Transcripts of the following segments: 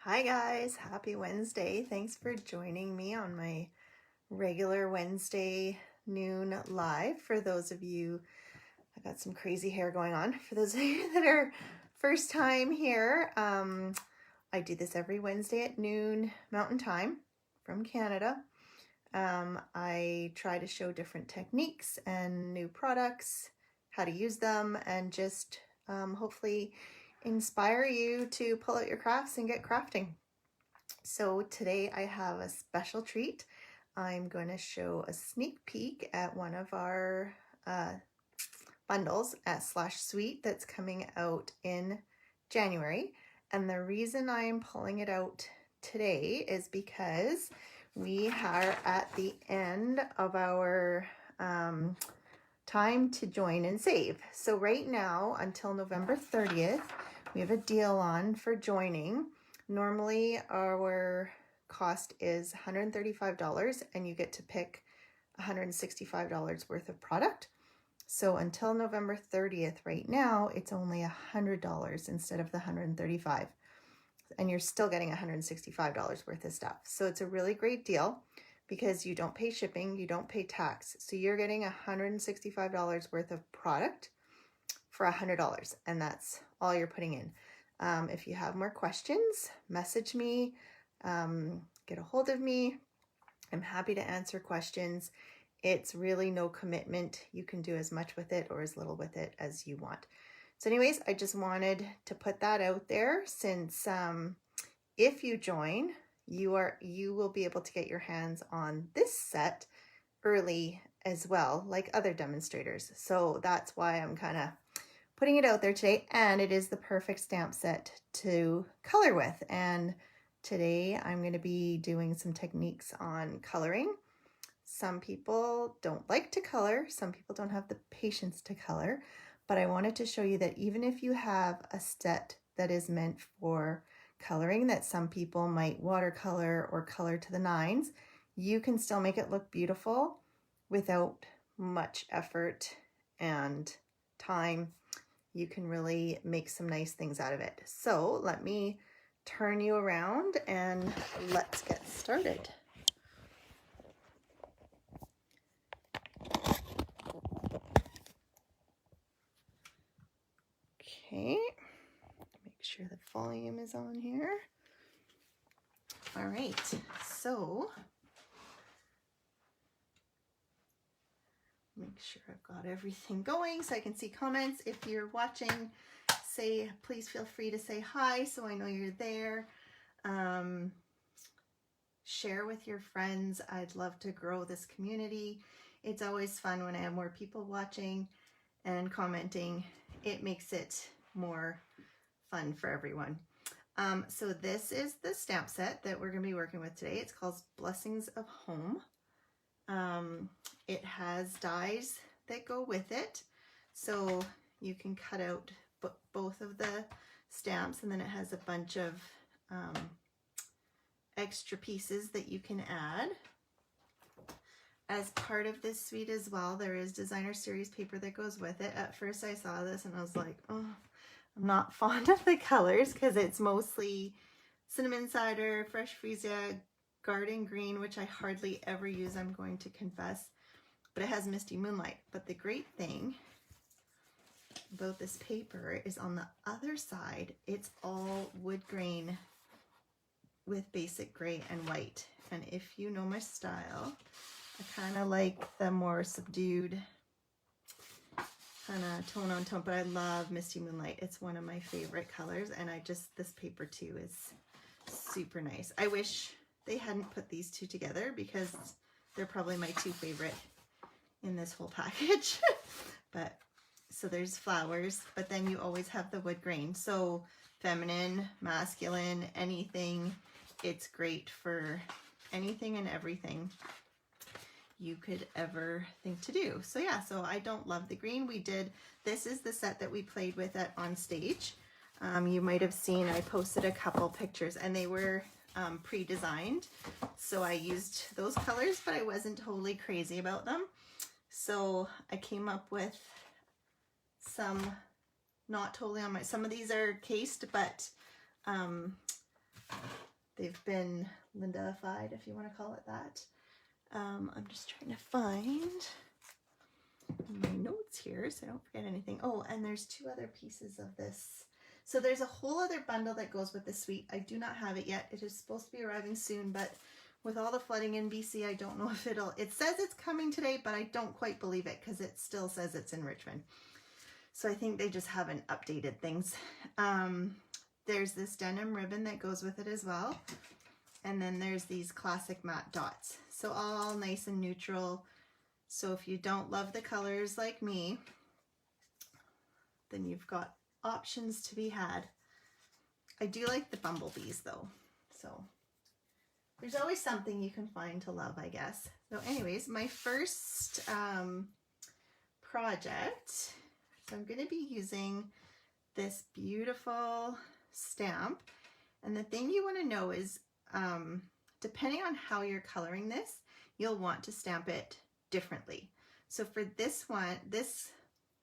Hi guys, happy Wednesday. Thanks for joining me on my regular Wednesday noon live. For those of you, I got some crazy hair going on. For those of you that are first time here, I do this every Wednesday at noon Mountain Time from Canada. I try to show different techniques and new products, how to use them, and just hopefully inspire you to pull out your crafts and get crafting. So today I have a special treat. I'm going to show a sneak peek at one of our bundles at /Sweet that's coming out in January. And the reason I'm pulling it out today is because we are at the end of our time to join and save. So right now, until November 30th, we have a deal on for joining. Normally our cost is $135 and you get to pick $165 worth of product. So until November 30th right now, it's only $100 instead of the $135. And you're still getting $165 worth of stuff. So it's a really great deal because you don't pay shipping, you don't pay tax. So you're getting $165 worth of product for $100, and that's all you're putting in. If you have more questions, message me, get a hold of me. I'm happy to answer questions. It's really no commitment. You can do as much with it or as little with it as you want. So anyways, I just wanted to put that out there since if you join, you will be able to get your hands on this set early as well, like other demonstrators. So that's why I'm kind of putting it out there today, and it is the perfect stamp set to color with. And today I'm going to be doing some techniques on coloring. Some people don't like to color, some people don't have the patience to color, but I wanted to show you that even if you have a set that is meant for coloring, that some people might watercolor or color to the nines, you can still make it look beautiful without much effort and time. You can really make some nice things out of it. So let me turn you around and let's get started. Okay, make sure the volume is on here. All right, so make sure I've got everything going so I can see comments. If you're watching, please feel free to say hi so I know you're there. Share with your friends. I'd love to grow this community. It's always fun when I have more people watching and commenting. It makes it more fun for everyone. So this is the stamp set that we're going to be working with today. It's called Blessings of Home. It has dies that go with it, so you can cut out both of the stamps, and then it has a bunch of extra pieces that you can add. As part of this suite as well, there is designer series paper that goes with it. At first I saw this and I was like, oh, I'm not fond of the colors because it's mostly cinnamon cider, fresh freesia, garden green, which I hardly ever use, I'm going to confess, but it has misty moonlight. But the great thing about this paper is on the other side, it's all wood grain with basic gray and white. And if you know my style, I kind of like the more subdued kind of tone on tone, but I love Misty Moonlight. It's one of my favorite colors, and this paper too is super nice. I wish they hadn't put these two together because they're probably my two favorite in this whole package. But so there's flowers, but then you always have the wood grain. So feminine, masculine, anything. It's great for anything and everything you could ever think to do. So yeah, so I don't love the green. This is the set that we played with on stage. You might have seen I posted a couple pictures and they were pre-designed. So I used those colors, but I wasn't totally crazy about them. So I came up with some, not totally on some of these are cased, but they've been Linda-ified, if you want to call it that. I'm just trying to find my notes here so I don't forget anything. Oh, and there's 2 other pieces of this. So there's a whole other bundle that goes with the suite. I do not have it yet. It is supposed to be arriving soon, but with all the flooding in BC, I don't know if it says it's coming today, but I don't quite believe it because it still says it's in Richmond. So I think they just haven't updated things. There's this denim ribbon that goes with it as well. And then there's these classic matte dots. So all nice and neutral. So if you don't love the colors like me, then you've got options to be had. I do like the bumblebees though. So there's always something you can find to love, I guess. So anyways, my first project, so I'm going to be using this beautiful stamp. And the thing you want to know is, depending on how you're coloring this, you'll want to stamp it differently. So for this one,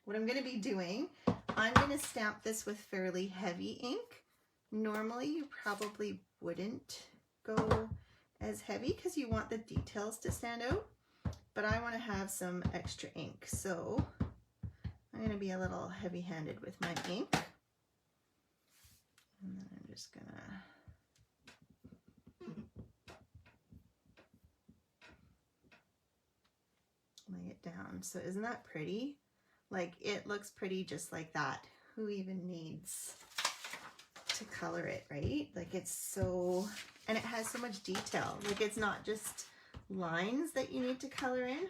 what I'm going to be doing, I'm going to stamp this with fairly heavy ink. Normally you probably wouldn't go as heavy because you want the details to stand out, but I want to have some extra ink. So I'm going to be a little heavy-handed with my ink. And then I'm just going to lay it down. So isn't that pretty? Like, it looks pretty just like that. Who even needs to color it, right? Like, it's so, and it has so much detail. Like, it's not just lines that you need to color in.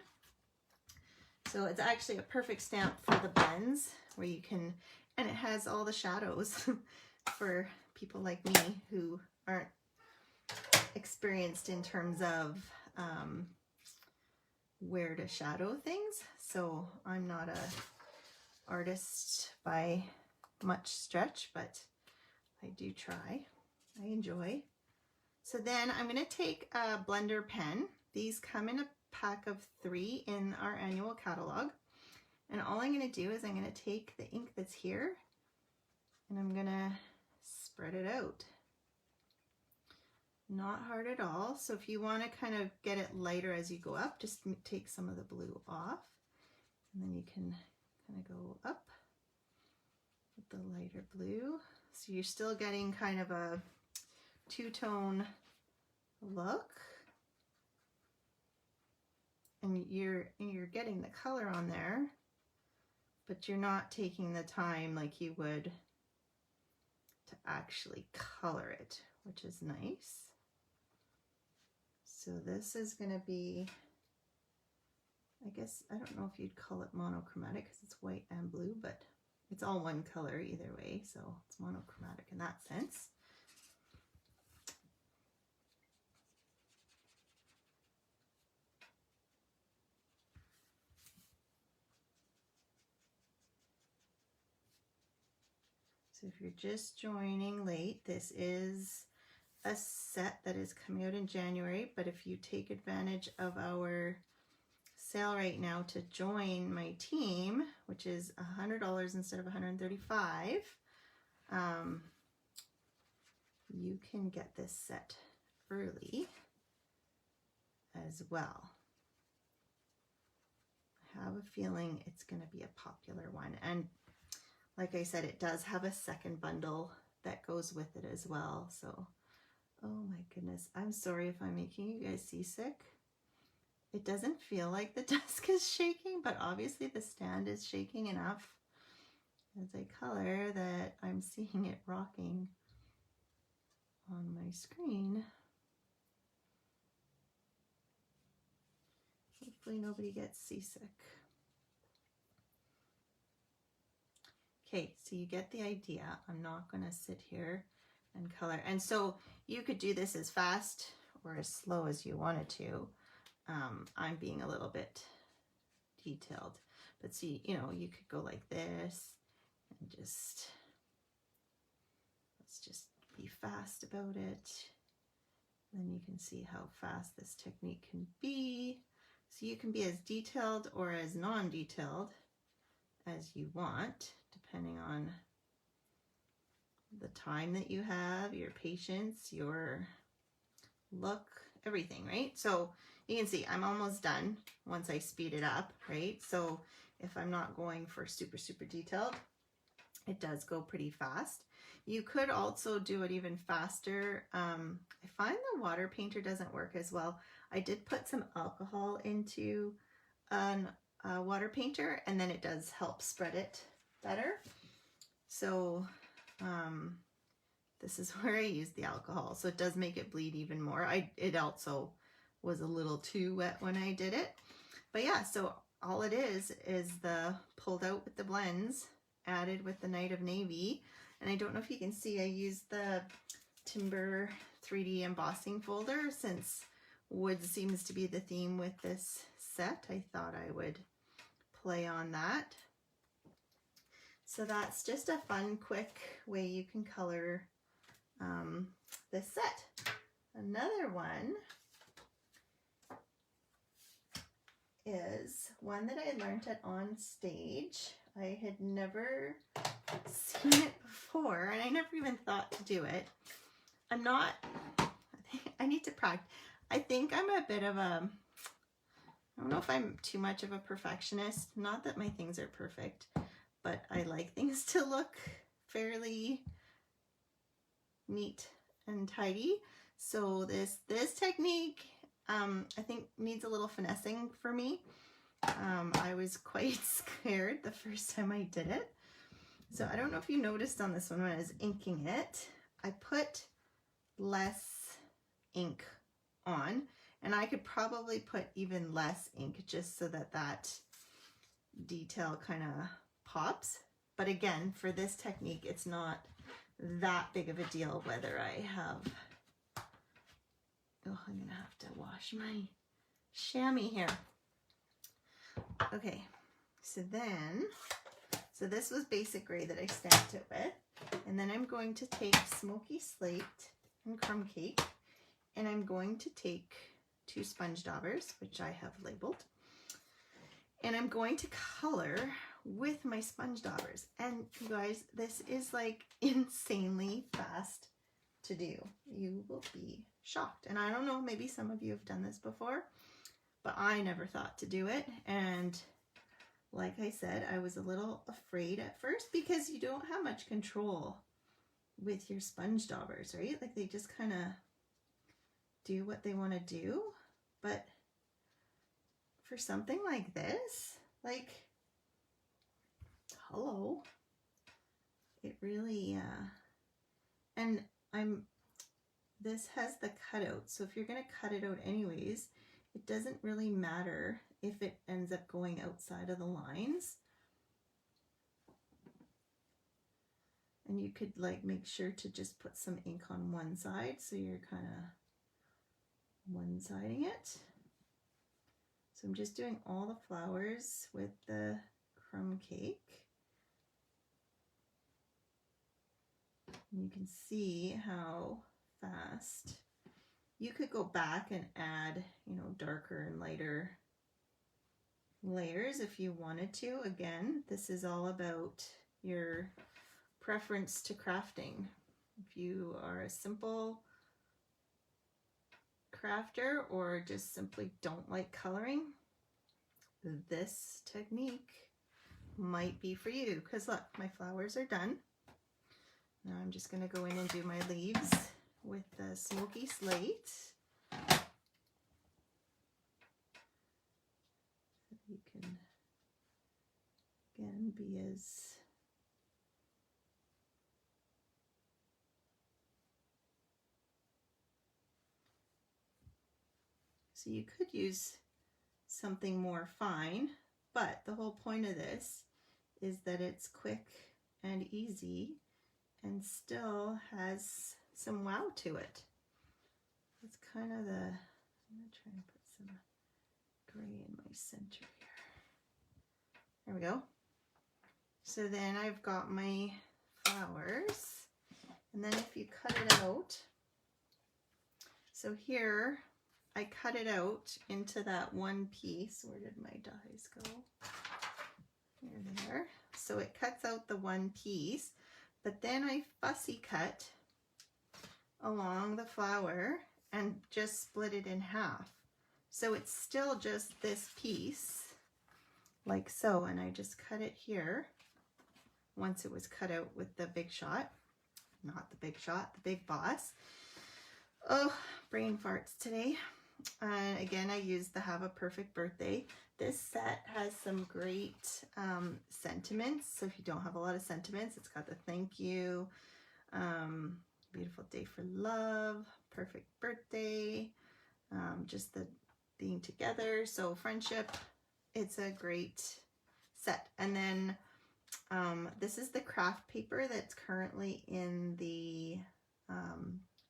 So it's actually a perfect stamp for the blends where you can, and it has all the shadows for people like me who aren't experienced in terms of where to shadow things. So I'm not a artist by much stretch, but I do try. I enjoy. So then I'm going to take a blender pen. These come in a pack of 3 in our annual catalog. And all I'm going to do is I'm going to take the ink that's here and I'm going to spread it out. Not hard at all. So if you want to kind of get it lighter as you go up, just take some of the blue off and then you can kind of go up with the lighter blue. So you're still getting kind of a two-tone look, and you're getting the color on there, but you're not taking the time like you would to actually color it, which is nice. So this is going to be, I guess, I don't know if you'd call it monochromatic because it's white and blue, but it's all one color either way, so it's monochromatic in that sense. So if you're just joining late, this is a set that is coming out in January, but if you take advantage of our sale right now to join my team, which is $100 instead of $135, you can get this set early as well. I have a feeling it's going to be a popular one, and like I said, it does have a second bundle that goes with it as well. So, oh my goodness, I'm sorry if I'm making you guys seasick. It doesn't feel like the desk is shaking, but obviously the stand is shaking enough as I color that I'm seeing it rocking on my screen. Hopefully nobody gets seasick. Okay, so you get the idea. I'm not going to sit here and color. And so you could do this as fast or as slow as you wanted to. I'm being a little bit detailed, but see, you know, you could go like this and just, let's just be fast about it. Then you can see how fast this technique can be. So you can be as detailed or as non-detailed as you want, depending on the time that you have, your patience, your look, everything, right? So you can see I'm almost done once I speed it up, right? So if I'm not going for super, super detailed, it does go pretty fast. You could also do it even faster. I find the water painter doesn't work as well. I did put some alcohol into a water painter, and then it does help spread it better. So this is where I use the alcohol. So it does make it bleed even more. It also was a little too wet when I did it. But yeah, so all it is the pulled out with the blends, added with the Night of Navy. And I don't know if you can see, I used the Timber 3D embossing folder. Since wood seems to be the theme with this set, I thought I would play on that. So that's just a fun, quick way you can color this set. Another one is one that I learned at On Stage. I had never seen it before, and I never even thought to do it. I need to practice. I think I'm a bit of a, I don't know if I'm too much of a perfectionist. Not that my things are perfect, but I like things to look fairly neat and tidy. So this technique, I think needs a little finessing for me. I was quite scared the first time I did it. So I don't know if you noticed on this one when I was inking it, I put less ink on, and I could probably put even less ink just so that that detail kind of pops. But again, for this technique, it's not that big of a deal whether I have, oh, I'm gonna have to wash my chamois here. Okay, so this was basic gray that I stamped it with, and then I'm going to take Smoky Slate and Crumb Cake, and I'm going to take 2 sponge daubers, which I have labeled, and I'm going to color with my sponge daubers. And you guys, this is like insanely fast to do. You will be shocked. And I don't know, maybe some of you have done this before, but I never thought to do it. And like I said, I was a little afraid at first because you don't have much control with your sponge daubers, right? Like they just kind of do what they want to do. But for something like this, like, hello, it really, and this has the cutout. So if you're going to cut it out anyways, it doesn't really matter if it ends up going outside of the lines. And you could like make sure to just put some ink on one side, so you're kind of one-siding it. So I'm just doing all the flowers with the crumb cake. And you can see how fast you could go back and add, you know, darker and lighter layers if you wanted to. Again, this is all about your preference to crafting. If you are a simple crafter or just simply don't like coloring, this technique might be for you. Because look, my flowers are done. Now I'm just going to go in and do my leaves with the Smoky Slate. You can, again, be as so you could use something more fine, but the whole point of this is that it's quick and easy and still has some wow to it. It's kind of the, I'm going to try and put some gray in my center here. There we go. So then I've got my flowers, and then if you cut it out, so here I cut it out into that one piece. Where did my dies go? Here they are. So it cuts out the one piece, but then I fussy cut along the flower and just split it in half. So it's still just this piece, like so, and I just cut it here once it was cut out with the Big Shot. Not the Big Shot, the Big Boss. Oh, brain farts today. And again, I used the Have a Perfect Birthday. This set has some great sentiments. So if you don't have a lot of sentiments, it's got the thank you, beautiful day for love, perfect birthday, just the being together. So friendship, it's a great set. And then this is the craft paper that's currently in the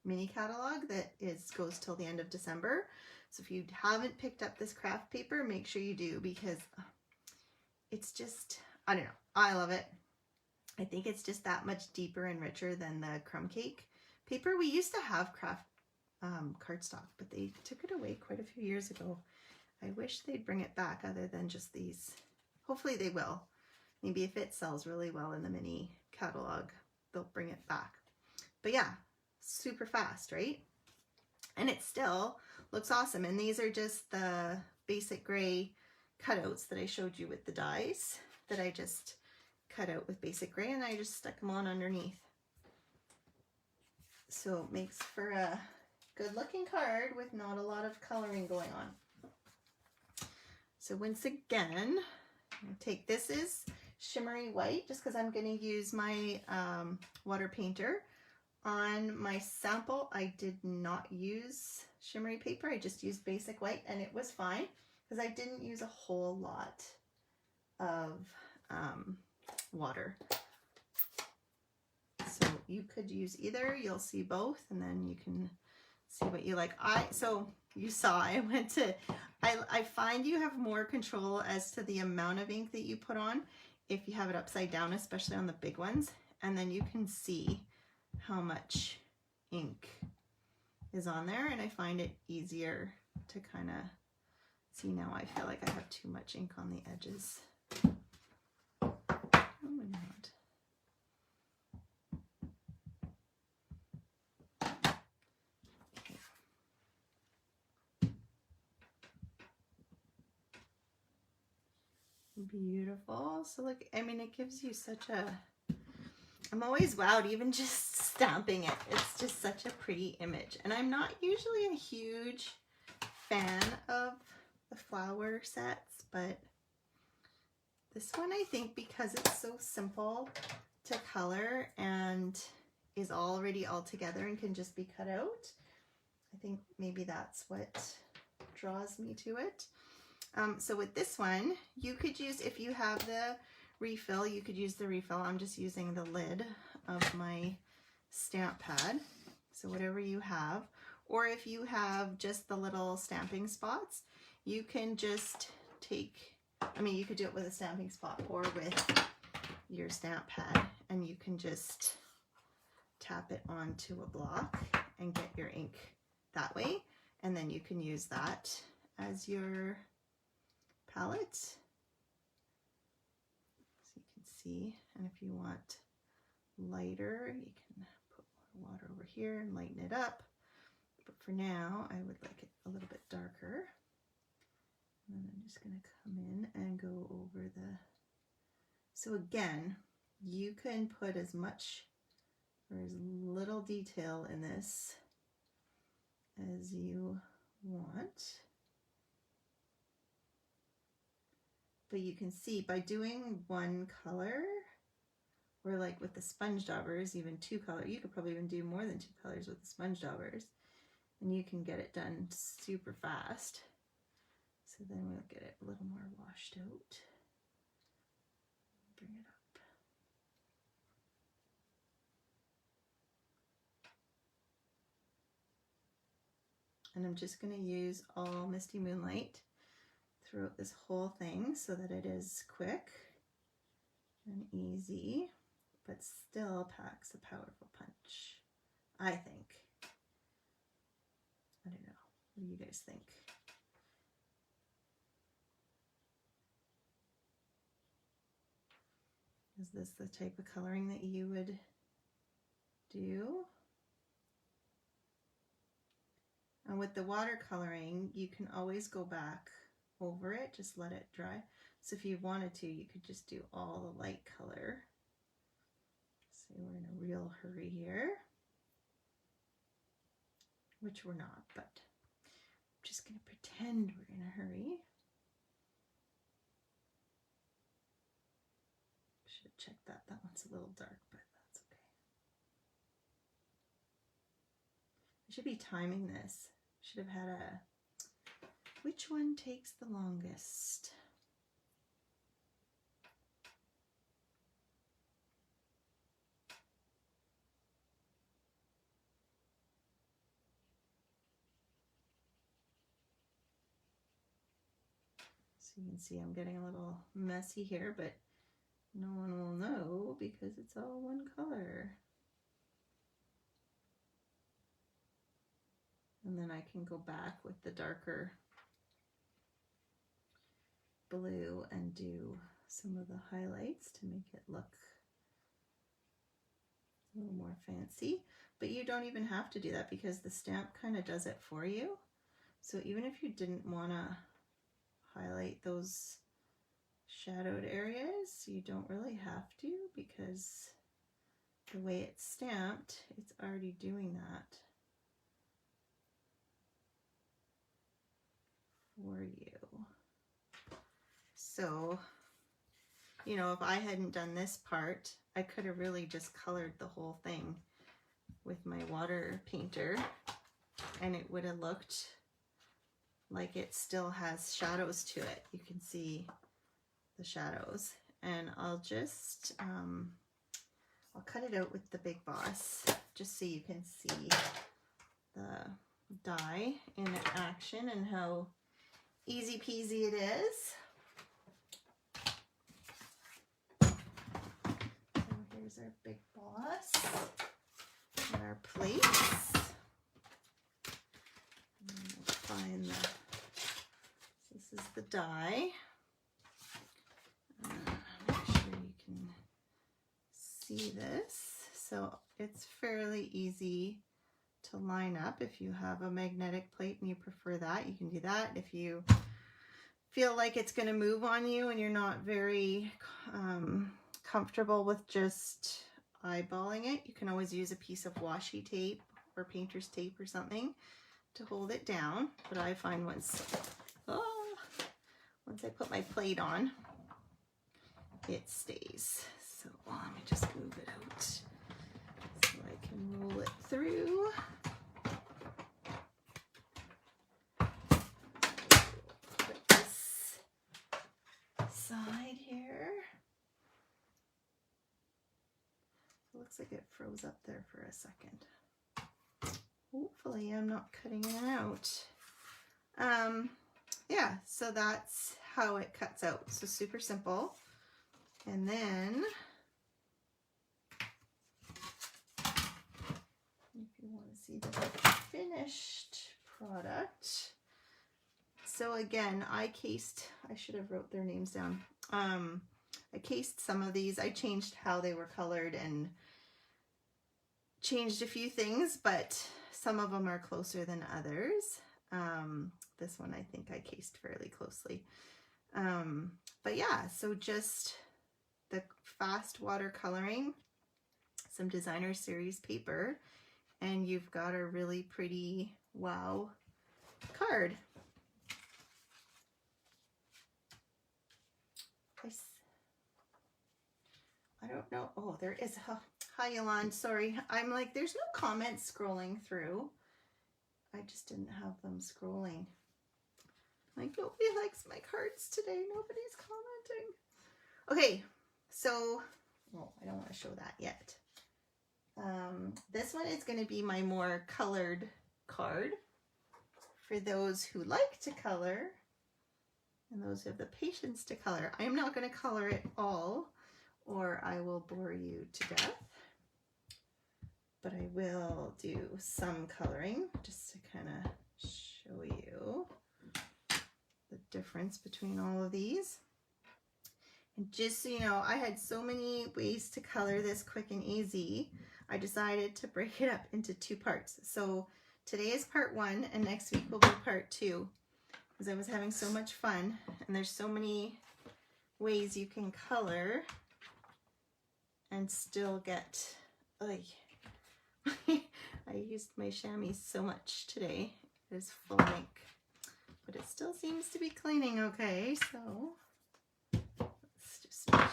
mini catalog that goes till the end of December. So if you haven't picked up this craft paper, make sure you do, because it's just, I don't know, I love it. I think it's just that much deeper and richer than the crumb cake paper. We used to have craft cardstock, but they took it away quite a few years ago. I wish they'd bring it back other than just these. Hopefully they will. Maybe if it sells really well in the mini catalog, they'll bring it back. But yeah, super fast, right? And it still looks awesome. And these are just the basic gray cutouts that I showed you with the dies that I just cut out with basic gray, and I just stuck them on underneath. So it makes for a good looking card with not a lot of coloring going on. So once again, take this is shimmery white, just because I'm going to use my water painter. On my sample, I did not use shimmery paper. I just used basic white, and it was fine because I didn't use a whole lot of water. So you could use either, you'll see both, and then you can see what you like. So you saw I went to, I find you have more control as to the amount of ink that you put on if you have it upside down, especially on the big ones, and then you can see how much ink is on there, and I find it easier to kind of see. Now I feel like I have too much ink on the edges. Oh my God. Beautiful. So look, I mean, it gives you such a, I'm always wowed even just stamping it. It's just such a pretty image. And I'm not usually a huge fan of the flower sets, but this one, I think, because it's so simple to color and is already all together and can just be cut out, I think maybe that's what draws me to it. So with this one, you could use, if you have the refill, you could use the refill. I'm just using the lid of my stamp pad. So whatever you have, or if you have just the little stamping spots, you can just take, I mean, you could do it with a stamping spot or with your stamp pad, and you can just tap it onto a block and get your ink that way. And then you can use that as your palette. So you can see, and if you want lighter, you can put more water over here and lighten it up. But for now, I would like it a little bit darker. And then I'm just going to come in and go over the, so again, you can put as much or as little detail in this as you want. But you can see by doing one color, or like with the sponge daubers, even two colors, you could probably even do more than two colors with the sponge daubers, and you can get it done super fast. So then we'll get it a little more washed out. Bring it up. And I'm just going to use all Misty Moonlight throughout this whole thing so that it is quick and easy, but still packs a powerful punch, I think. I don't know. What do you guys think? Is this the type of coloring that you would do. And with the watercoloring, you can always go back over it, just let it dry. So if you wanted to, you could just do all the light color. So we're in a real hurry here, which we're not, but I'm just going to pretend we're in a hurry. Should have checked that. That one's a little dark, but that's okay. I should be timing this. Should have had a, which one takes the longest? So you can see I'm getting a little messy here, but no one will know because it's all one color. And then I can go back with the darker blue and do some of the highlights to make it look a little more fancy. But you don't even have to do that because the stamp kind of does it for you. So even if you didn't want to highlight those shadowed areas, you don't really have to, because the way it's stamped, it's already doing that for you. So, you know, if I hadn't done this part, I could have really just colored the whole thing with my water painter, and it would have looked like it still has shadows to it. You can see the shadows, and I'll just I'll cut it out with the Big Boss just so you can see the die in action and how easy peasy it is. So here's our Big Boss and our plates. And we'll find the, this is the die. Make sure you can see this. So it's fairly easy to line up. If you have a magnetic plate and you prefer that, you can do that. If you feel like it's going to move on you and you're not very comfortable with just eyeballing it, you can always use a piece of washi tape or painter's tape or something to hold it down. But I find once I put my plate on, it stays. So let me just move it out so I can roll it through. Put this side here. It looks like it froze up there for a second. Hopefully I'm not cutting it out. Yeah, so that's how it cuts out. So super simple. And then if you want to see the finished product. So again, I should have wrote their names down. I cased some of these. I changed how they were colored and changed a few things, but some of them are closer than others. This one I think I cased fairly closely. But yeah, so just the fast watercoloring, some designer series paper, and you've got a really pretty wow card. I don't know. Oh, there is. Hi, Yolande. Sorry. I'm like, there's no comments scrolling through. I just didn't have them scrolling. Like, nobody likes my cards today. Nobody's commenting. Okay, so, well, I don't want to show that yet. This one is going to be my more colored card for those who like to color and those who have the patience to color. I am not going to color it all, or I will bore you to death. But I will do some coloring just to kind of show you the difference between all of these. And just so you know, I had so many ways to color this quick and easy. I decided to break it up into 2 parts. So today is part 1 and next week will be part 2, because I was having so much fun and there's so many ways you can color and still get, I used my chamois so much today. It is full of ink, but it still seems to be cleaning okay, so let's just make sure.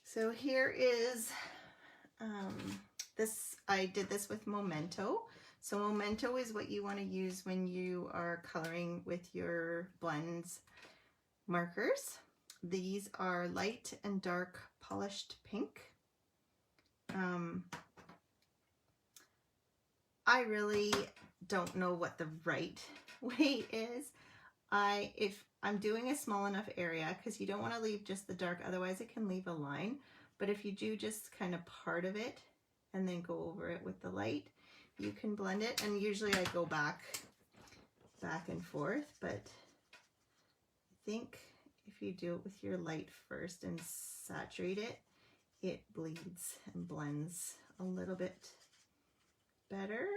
So here is this. I did this with Memento. So Memento is what you want to use when you are coloring with your blends markers. These are light and dark polished pink. I really don't know what the right way is. If I'm doing a small enough area, because you don't want to leave just the dark, otherwise it can leave a line. But if you do just kind of part of it and then go over it with the light, you can blend it. And usually I go back and forth, but I think if you do it with your light first and saturate it, it bleeds and blends a little bit better.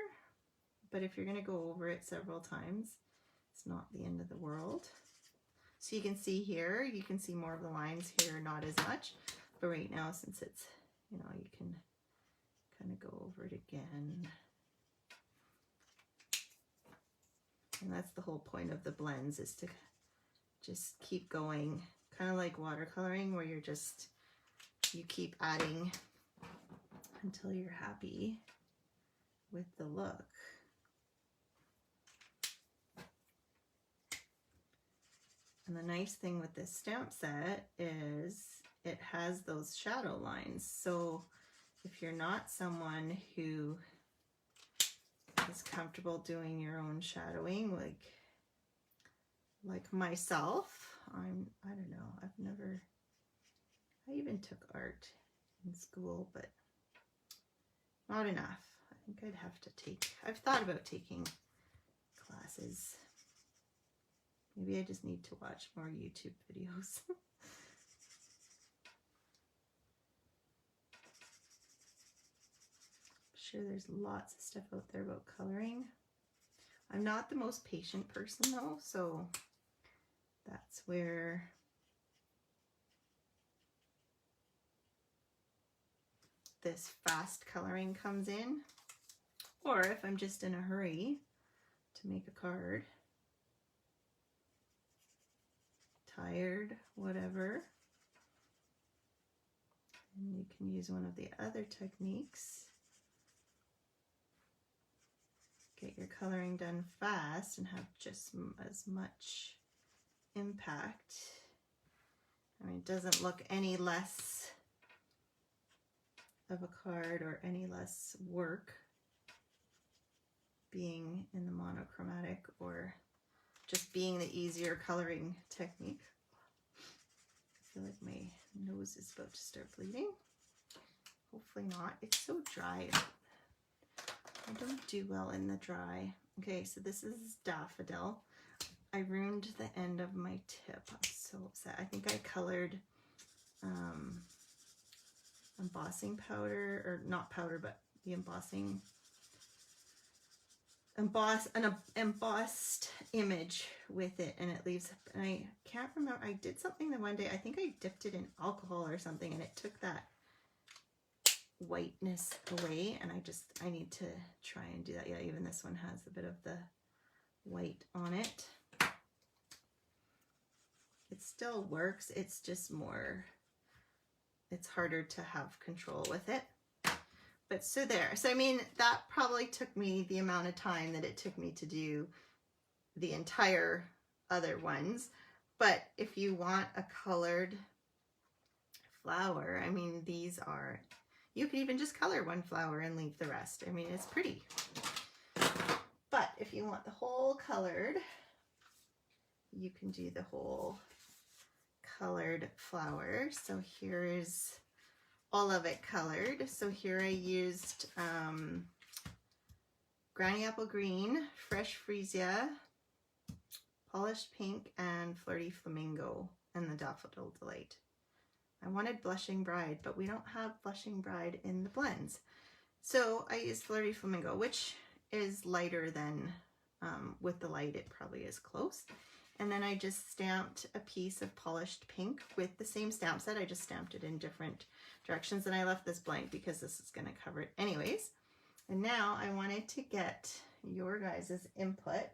But if you're going to go over it several times, it's not the end of the world. So you can see here, you can see more of the lines here, not as much. But right now, since it's, you know, you can kind of go over it again. And that's the whole point of the blends, is to just keep going, kind of like watercoloring, where you keep adding until you're happy with the look. And the nice thing with this stamp set is it has those shadow lines. So if you're not someone who is comfortable doing your own shadowing, like myself, I don't know, I even took art in school, but not enough. I think I've thought about taking classes. Maybe I just need to watch more YouTube videos. I'm sure there's lots of stuff out there about coloring. I'm not the most patient person though, so that's where this fast coloring comes in. Or if I'm just in a hurry to make a card, tired, whatever, and you can use one of the other techniques. Get your coloring done fast and have just as much impact. I mean, it doesn't look any less of a card or any less work being in the monochromatic or just being the easier coloring technique. I feel like my nose is about to start bleeding. Hopefully not. It's so dry. I don't do well in the dry. Okay, so this is Daffodil. I ruined the end of my tip. I'm so upset. I think I colored embossing powder, or not powder, but the embossing, an embossed image with it, and it leaves, and I can't remember, I did something the one day, I think I dipped it in alcohol or something, and it took that whiteness away, and I need to try and do that. Yeah, even this one has a bit of the white on it. It still works, it's just more, it's harder to have control with it. But so there. So I mean, that probably took me the amount of time that it took me to do the entire other ones. But if you want a colored flower, I mean, these are, you can even just color one flower and leave the rest. I mean, it's pretty. But if you want the whole colored, you can do the whole colored flower. So here is all of it colored. So here I used Granny Apple Green, Fresh Freesia, Polished Pink, and Flirty Flamingo, and the Daffodil Delight. I wanted Blushing Bride, but we don't have Blushing Bride in the blends. So I used Flirty Flamingo, which is lighter than, with the light, it probably is close. And then I just stamped a piece of polished pink with the same stamp set. I just stamped it in different directions, and I left this blank because this is going to cover it anyways. And now I wanted to get your guys' input.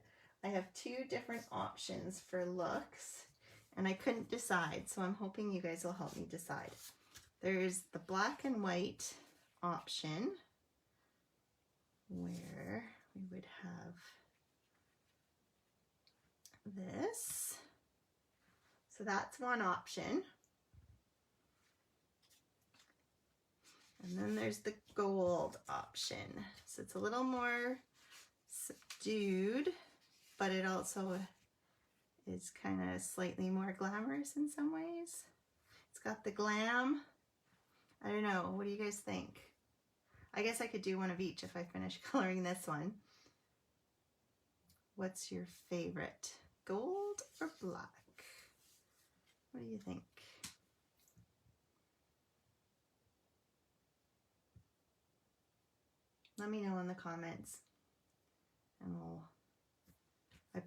I have two different options for looks, and I couldn't decide, so I'm hoping you guys will help me decide. There's the black and white option, where we would have this. So that's one option. And then there's the gold option. So it's a little more subdued, but it also is kind of slightly more glamorous in some ways. It's got the glam. I don't know, what do you guys think? I guess I could do one of each if I finish coloring this one. What's your favorite? Gold or black? What do you think? Let me know in the comments, and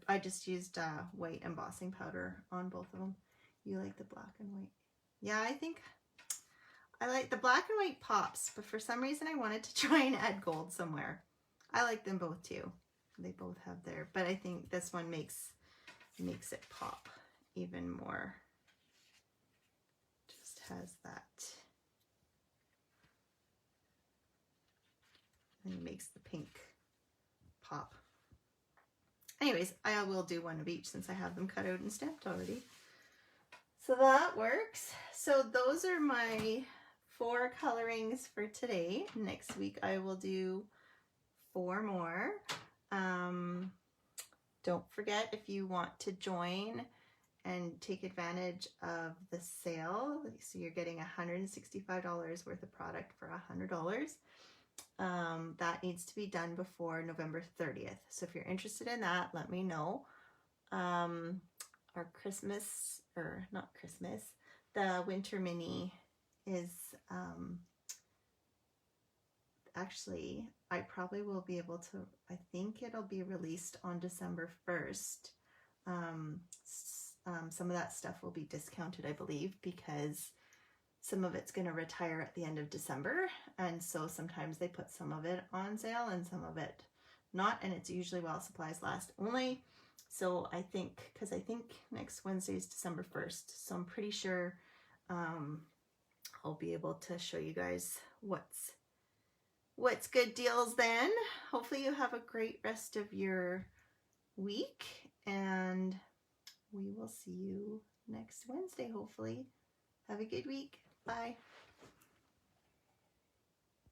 I just used white embossing powder on both of them. You like the black and white? Yeah, I think I like the black and white pops, but for some reason I wanted to try and add gold somewhere. I like them both too. They both have their, but I think this one makes it pop even more. Just has that. And it makes the pink pop. Anyways, I will do one of each since I have them cut out and stamped already. So that works. So those are my 4 colorings for today. Next week I will do 4 more. Don't forget, if you want to join and take advantage of the sale, so you're getting $165 worth of product for $100. That needs to be done before November 30th. So if you're interested in that, let me know. Our Christmas, or not Christmas, the winter mini is, actually, I probably will be able to, I think it'll be released on December 1st. Some of that stuff will be discounted, I believe, because some of it's going to retire at the end of December, and so sometimes they put some of it on sale and some of it not, and it's usually while supplies last only. So I think, because I think next Wednesday is December 1st, so I'm pretty sure I'll be able to show you guys what's good deals then. Hopefully you have a great rest of your week, and we will see you next Wednesday, hopefully. Have a good week. Bye.